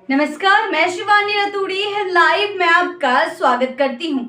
नमस्कार, मैं शिवानी रतूड़ी लाइव में आपका स्वागत करती हूं।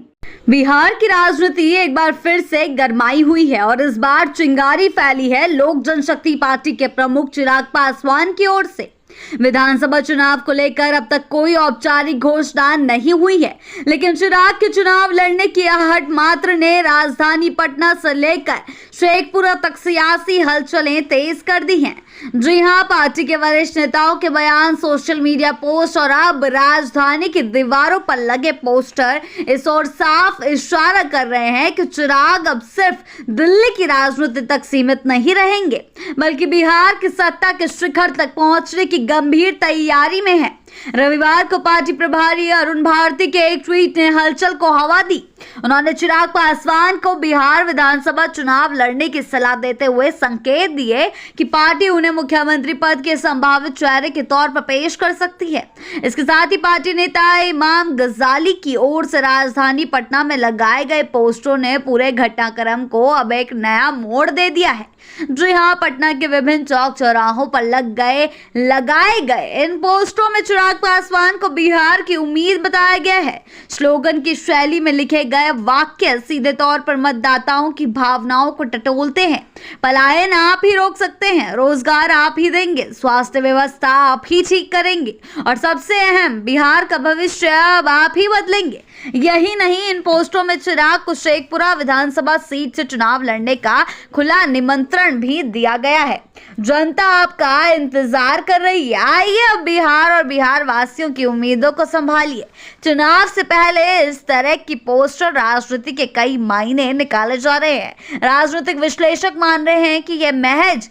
बिहार की राजनीति एक बार फिर से गरमाई हुई है और इस बार चिंगारी फैली है लोक जनशक्ति पार्टी के प्रमुख चिराग पासवान की ओर से। विधानसभा चुनाव को लेकर अब तक कोई औपचारिक घोषणा नहीं हुई है, लेकिन चिराग के चुनाव लड़ने की आहट मात्र ने राजधानी पटना से लेकर शेखपुरा तक सियासी हलचलें तेज कर दी हैं। जी हां, पार्टी के वरिष्ठ नेताओं के बयान, सोशल मीडिया पोस्ट और अब राजधानी की दीवारों पर लगे पोस्टर इस ओर साफ इशारा कर रहे हैं कि चिराग अब सिर्फ दिल्ली की राजनीति तक सीमित नहीं रहेंगे, बल्कि बिहार की सत्ता के शिखर तक पहुंचने की गंभीर तैयारी में है। रविवार को पार्टी प्रभारी अरुण भारती के एक ट्वीट ने हलचल को हवा दी। उन्होंने चिराग पासवान को बिहार विधानसभा चुनाव लड़ने की सलाह देते हुए संकेत दिए कि पार्टी उन्हें मुख्यमंत्री पद के संभावित चेहरे के तौर पर पेश कर सकती है। इसके साथ ही पार्टी नेता इमाम गजाली की ओर से राजधानी पटना में लगाए गए पोस्टरों ने पूरे घटनाक्रम को अब एक नया मोड़ दे दिया है। जी हां, पटना के विभिन्न चौक चौराहों पर लगाए गए इन पोस्टरों में चिराग पासवान को बिहार की उम्मीद बताया गया है। स्लोगन की शैली में लिखे गए वाक्य सीधे तौर पर मतदाताओं की भावनाओं को टटोलते हैं। पलायन आप ही रोक सकते हैं, रोजगार आप ही देंगे, स्वास्थ्य व्यवस्था आप ही ठीक करेंगे और सबसे अहम, बिहार का भविष्य अब आप ही बदलेंगे। यही नहीं, इन पोस्टरों में चिराग को शेखपुरा विधानसभा सीट से चुनाव लड़ने का खुला निमंत्रण भी दिया गया है। जनता आपका इंतजार कर रही है, आइए अब बिहार और बिहार वासियों की उम्मीदों को संभालिए। चुनाव से पहले इस तरह की पोस्टर राजनीति के कई मायने निकाले जा रहे हैं। राजनीतिक विश्लेषक मान रहे हैं कि यह महज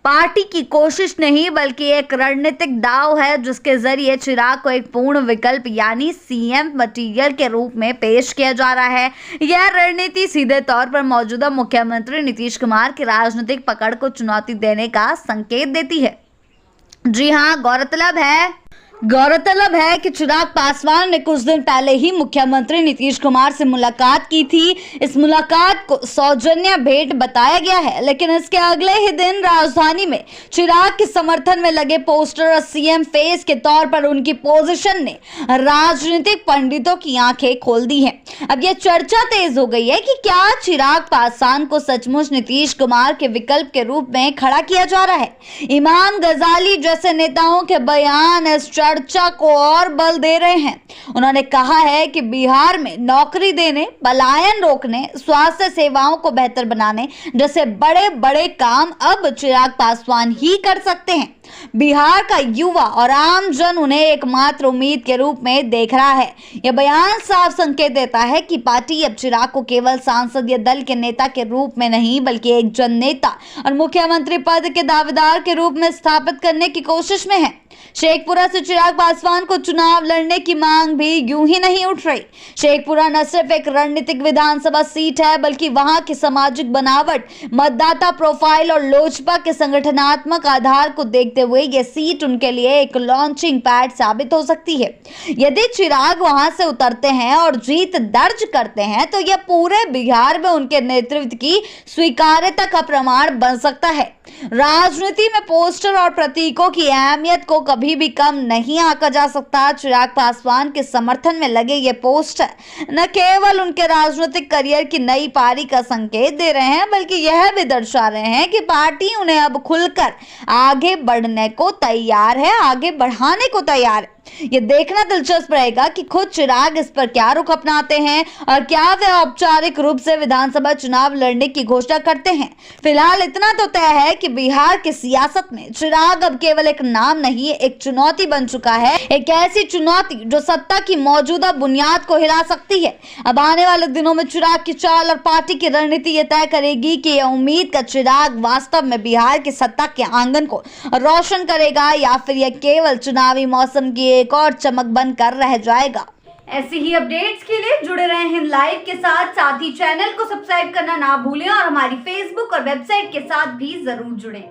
पार्टी की कोशिश नहीं, बल्कि एक रणनीतिक दांव है जिसके जरिए चिराग को एक पूर्ण विकल्प यानी सीएम मटीरियल के रूप में पेश किया जा रहा है। यह रणनीति सीधे तौर पर मौजूदा मुख्यमंत्री नीतीश कुमार की राजनीतिक पकड़ को चुनौती देने का संकेत देती है। जी हां, गौरतलब है कि चिराग पासवान ने कुछ दिन पहले ही मुख्यमंत्री नीतीश कुमार से मुलाकात की थी। इस मुलाकात को सौजन्य भेंट बताया गया है, लेकिन इसके अगले ही दिन राजधानी में चिराग के समर्थन में लगे पोस्टर और सीएम फेस के तौर पर उनकी पोजीशन ने राजनीतिक पंडितों की आंखें खोल दी हैं। अब यह चर्चा तेज हो गई है कि क्या चिराग पासवान को सचमुच नीतीश कुमार के विकल्प के रूप में खड़ा किया जा रहा है। इमाम गजाली जैसे नेताओं के बयान इस चर्चा को और बल दे रहे हैं। उन्होंने कहा है कि बिहार में नौकरी देने, पलायन रोकने, स्वास्थ्य सेवाओं को बेहतर बनाने जैसे बड़े बड़े काम अब चिराग पासवान ही कर सकते हैं। बिहार का युवा और आम जन उन्हें एकमात्र उम्मीद के रूप में देख रहा है। यह बयान साफ संकेत देता है कि पार्टी अब चिराग को केवल सांसदीय दल के नेता के रूप में नहीं, बल्कि एक जन नेता और मुख्यमंत्री पद के दावेदार के रूप में स्थापित करने की कोशिश में है। शेखपुरा से चिराग पासवान को चुनाव लड़ने की मांग भी यूं ही नहीं उठ रही। शेखपुरा न सिर्फ एक रणनीतिक विधानसभा सीट है, बल्कि वहां की सामाजिक बनावट, मतदाता प्रोफाइल और लोजपा के संगठनात्मक आधार को देखते हुए यह सीट उनके लिए एक लॉन्चिंग पैड साबित हो सकती है। यदि चिराग वहां से उतरते हैं और जीत दर्ज करते हैं, तो यह पूरे बिहार में उनके नेतृत्व की स्वीकार्यता का प्रमाण बन सकता है। राजनीति में पोस्टर और प्रतीकों की अहमियत को कभी भी कम नहीं आंका जा सकता। चिराग पासवान के समर्थन में लगे ये पोस्टर न केवल उनके राजनीतिक करियर की नई पारी का संकेत दे रहे हैं, बल्कि यह भी दर्शा रहे हैं कि पार्टी उन्हें अब खुलकर आगे बढ़ाने को तैयार है। ये देखना दिलचस्प रहेगा कि खुद चिराग इस पर क्या रुख अपनाते हैं और क्या वे औपचारिक रूप से विधानसभा चुनाव लड़ने की घोषणा करते हैं। फिलहाल इतना तो तय है कि बिहार की सियासत में चिराग अब केवल एक नाम नहीं, एक चुनौती बन चुका है। एक ऐसी चुनौती जो सत्ता की मौजूदा बुनियाद को हिला सकती है। अब आने वाले दिनों में चिराग की चाल और पार्टी की रणनीति ये तय करेगी कि यह उम्मीद का चिराग वास्तव में बिहार की सत्ता के आंगन को रोशन करेगा या फिर यह केवल चुनावी मौसम की एक और चमक बनकर रह जाएगा। ऐसी ही अपडेट्स के लिए जुड़े रहे हैं लाइव के साथ ही चैनल को सब्सक्राइब करना ना भूलें और हमारी फेसबुक और वेबसाइट के साथ भी जरूर जुड़ें।